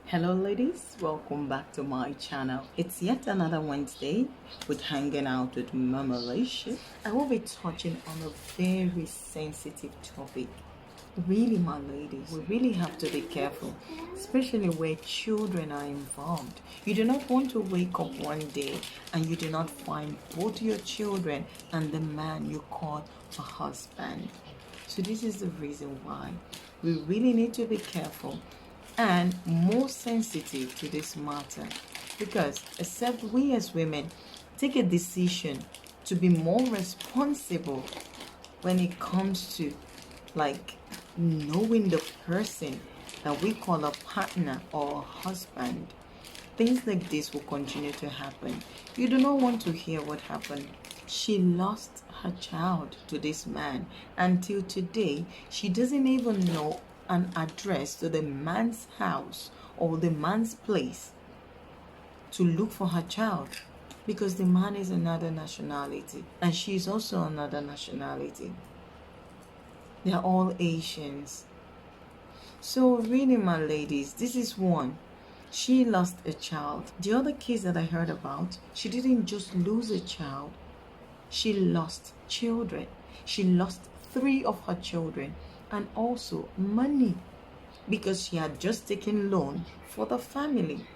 Hello ladies, welcome back to my channel. It's yet another Wednesday with hanging out with Mama Leisha. I will be touching on a very sensitive topic. Really, my ladies, we really have to be careful, especially where children are involved. You do not want to wake up one day and you do not find both your children and the man you call a husband. So this is the reason why we really need to be careful and more sensitive to this matter, because except we as women take a decision to be more responsible when it comes to like knowing the person that we call a partner or a husband, things like this will continue to happen. You do not want to hear what happened. She lost her child to this man. Until today, she doesn't even know an address to the man's house or the man's place to look for her child, because the man is another nationality and she is also another nationality. They are all Asians. So really, my ladies, this is one. She lost a child. The other case that I heard about, she didn't just lose a child, she lost children. She lost 3 of her children and also money, because she had just taken loan for the family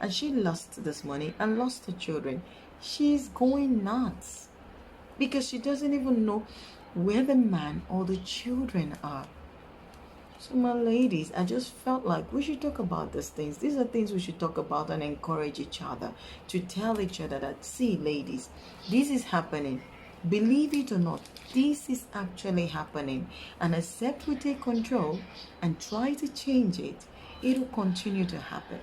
and she lost this money and lost her children. She's going nuts because she doesn't even know where the man or the children are. So my ladies, I just felt like we should talk about these things. These are things we should talk about and encourage each other to tell each other that, see ladies, this is happening. Believe it or not, this is actually happening. And except we take control and try to change it, it will continue to happen.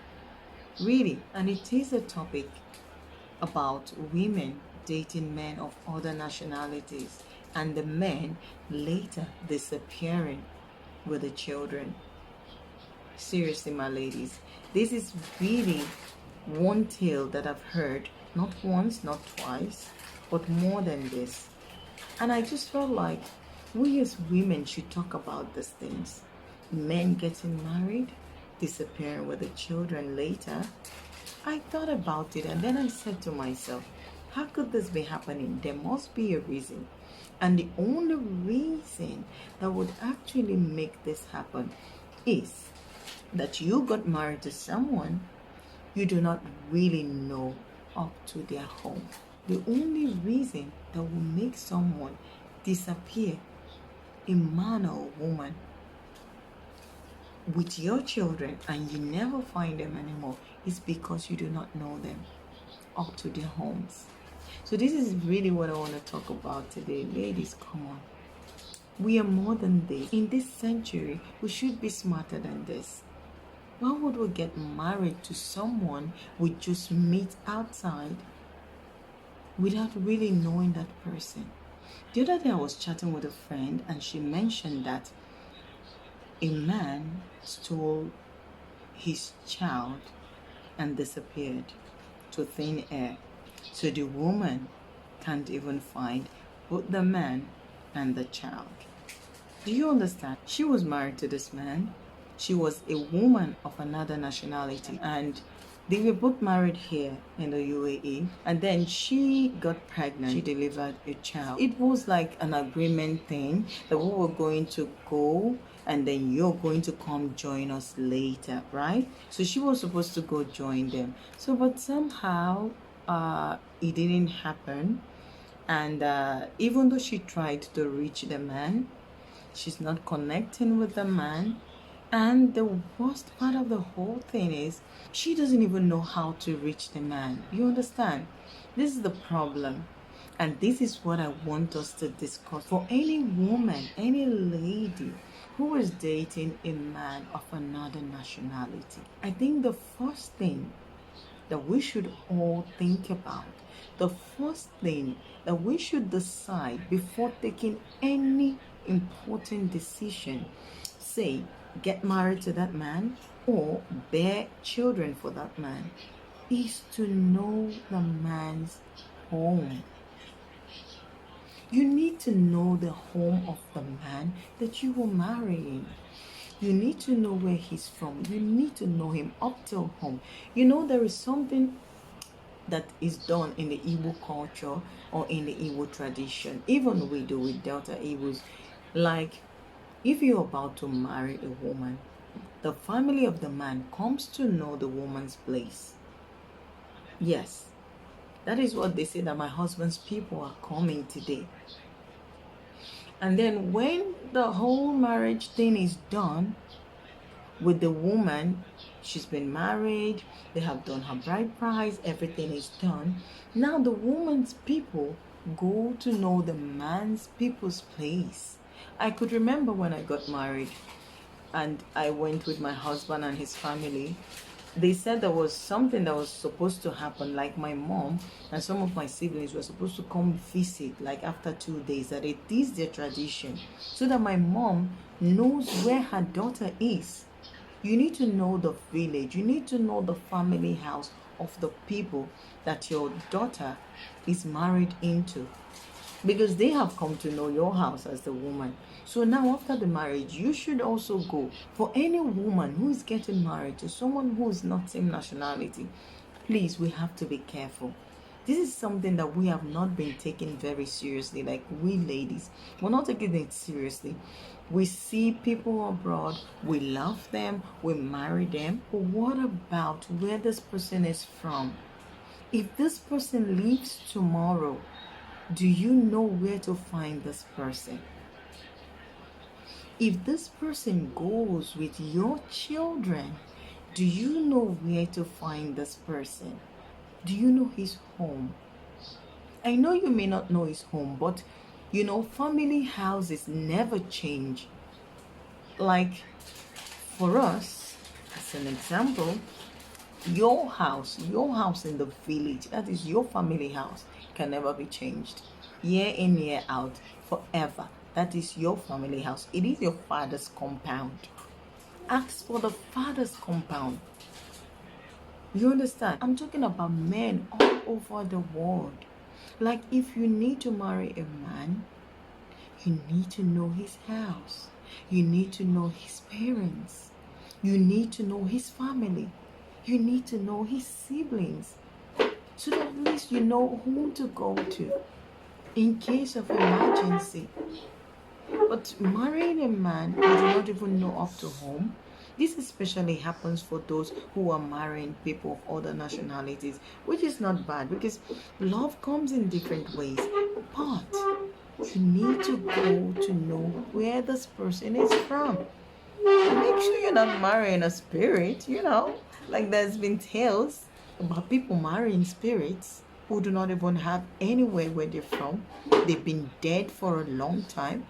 Really. And it is a topic about women dating men of other nationalities and the men later disappearing with the children. Seriously, my ladies, this is really one tale that I've heard, not once, not twice, but more than this. And I just felt like we as women should talk about these things. Men getting married, disappearing with the children later. I thought about it and then I said to myself, how could this be happening? There must be a reason. And the only reason that would actually make this happen is that you got married to someone you do not really know up to their home. The only reason that will make someone disappear, a man or a woman, with your children and you never find them anymore, is because you do not know them up to their homes. So this is really what I want to talk about today. Ladies, come on. We are more than this. In this century, we should be smarter than this. Why would we get married to someone we just meet outside without really knowing that person? The other day I was chatting with a friend and she mentioned that a man stole his child and disappeared to thin air. So the woman can't even find both the man and the child. Do you understand? She was married to this man. She was a woman of another nationality and they were both married here in the UAE, and then she got pregnant. She delivered a child. It was like an agreement thing that we were going to go and then you're going to come join us later, right? So she was supposed to go join them. So but somehow it didn't happen, and even though she tried to reach the man, she's not connecting with the man. And the worst part of the whole thing is she doesn't even know how to reach the man. You understand? This is the problem. And this is what I want us to discuss. For any woman, any lady who is dating a man of another nationality, I think the first thing that we should all think about, the first thing that we should decide before taking any important decision, say get married to that man or bear children for that man, is to know the man's home. You need to know the home of the man that you will marry in. You need to know where he's from. You need to know him up till home. You know, there is something that is done in the Igbo culture or in the Igbo tradition. Even we do with Delta Igbos. Like, if you're about to marry a woman, the family of the man comes to know the woman's place. Yes, that is what they say, that my husband's people are coming today. And then when the whole marriage thing is done with the woman, she's been married, they have done her bride price, everything is done. Now the woman's people go to know the man's people's place. I could remember when I got married and I went with my husband and his family. They said there was something that was supposed to happen, like my mom and some of my siblings were supposed to come visit like after 2 days, that it is their tradition, so that my mom knows where her daughter is. You need to know the village, you need to know the family house of the people that your daughter is married into, because they have come to know your house as the woman. So now after the marriage, you should also go. For any woman who is getting married to someone who is not same nationality, please, we have to be careful. This is something that we have not been taking very seriously. Like, we ladies, we're not taking it seriously. We see people abroad, we love them, we marry them, but what about where this person is from? If this person leaves tomorrow, do you know where to find this person? If this person goes with your children, do you know where to find this person? Do you know his home? I know you may not know his home, but you know, family houses never change. Like, for us, as an example, your house in the village, that is your family house, can never be changed. Year in, year out, forever. That is your family house. It is your father's compound. Ask for the father's compound. You understand? I'm talking about men all over the world. Like, if you need to marry a man, you need to know his house. You need to know his parents. You need to know his family. You need to know his siblings. So that at least you know whom to go to in case of emergency. But marrying a man you do not even know up to home, this especially happens for those who are marrying people of other nationalities, which is not bad, because love comes in different ways. But you need to go to know where this person is from. Make sure you're not marrying a spirit, you know. Like, there's been tales about people marrying spirits who do not even have anywhere where they're from. They've been dead for a long time.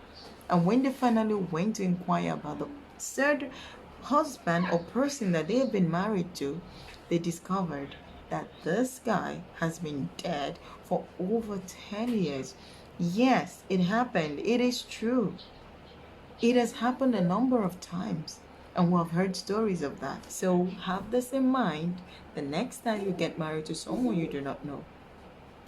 And when they finally went to inquire about the third husband or person that they have been married to, they discovered that this guy has been dead for over 10 years. Yes, it happened. It is true. It has happened a number of times, and we have heard stories of that. So have this in mind the next time you get married to someone you do not know,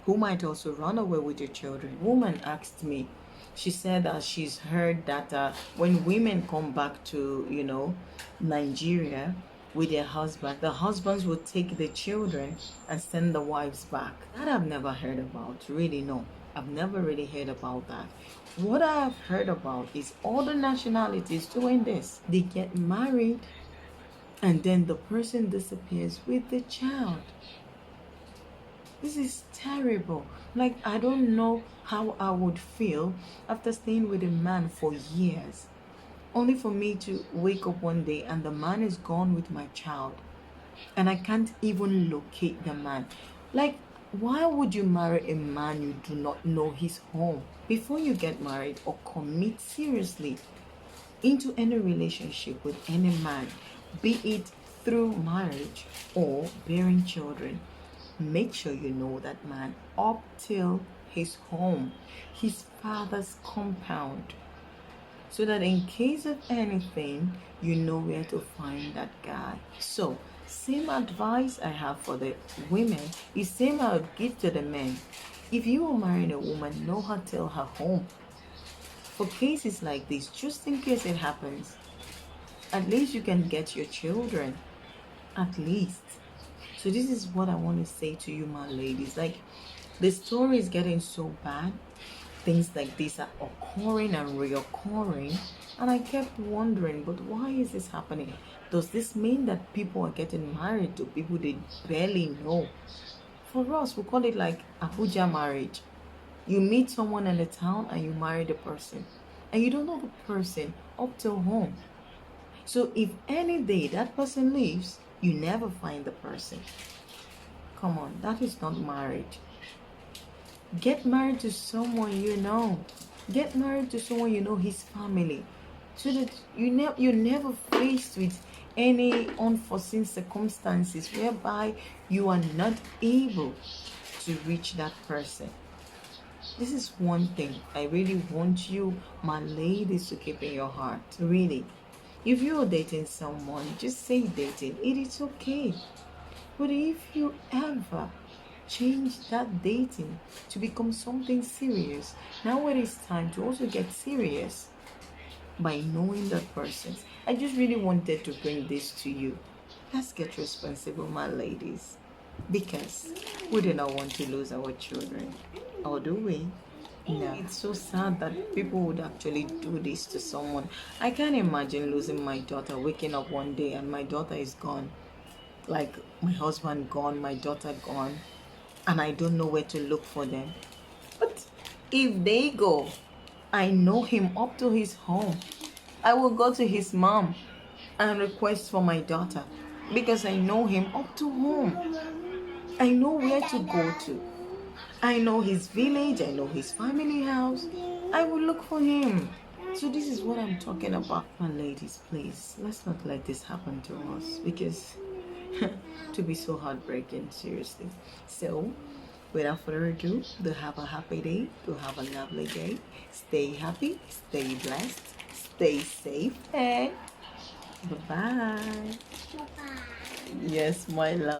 who might also run away with your children. Woman asked me, she said that she's heard that when women come back to, Nigeria with their husband, the husbands will take the children and send the wives back. That I've never heard about, really, no. I've never really heard about that. What I have heard about is other nationalities doing this. They get married and then the person disappears with the child. This is terrible. Like, I don't know how I would feel after staying with a man for years, only for me to wake up one day and the man is gone with my child, and I can't even locate the man. Like, why would you marry a man you do not know his home? Before you get married or commit seriously into any relationship with any man, be it through marriage or bearing children, make sure you know that man up till his home, his father's compound, so that in case of anything, you know where to find that guy. So, same advice I have for the women is same I would give to the men. If you are marrying a woman, know her till her home. For cases like this, just in case it happens, At least you can get your children. At least. So this is what I want to say to you, my ladies. Like, the story is getting so bad. Things like this are occurring and reoccurring. And I kept wondering, but why is this happening? Does this mean that people are getting married to people they barely know? For us, we call it like Abuja marriage. You meet someone in the town and you marry the person. And you don't know the person up till home. So if any day that person leaves, you never find the person. Come on, that is not marriage. Get married to someone you know. Get married to someone you know his family. So that you're never faced with any unforeseen circumstances whereby you are not able to reach that person. This is one thing I really want you, my ladies, to keep in your heart. Really. If you're dating someone, just say dating. It is okay. But if you ever change that dating to become something serious, now it is time to also get serious by knowing that person. I just really wanted to bring this to you. Let's get responsible, my ladies, because we do not want to lose our children, or do we? No. It's so sad that people would actually do this to someone. I can't imagine losing my daughter, waking up one day and my daughter is gone. Like, my husband gone, my daughter gone, and I don't know where to look for them. But if they go, I know him up to his home. I will go to his mom and request for my daughter because I know him up to home. I know where to go to. I know his village. I know his family house. I will look for him. So this is what I'm talking about. My ladies, please, let's not let this happen to us, because to be so heartbreaking, seriously. So without further ado, do have a happy day, do have a lovely day. Stay happy, stay blessed, stay safe, and bye-bye. Bye-bye. Yes, my love.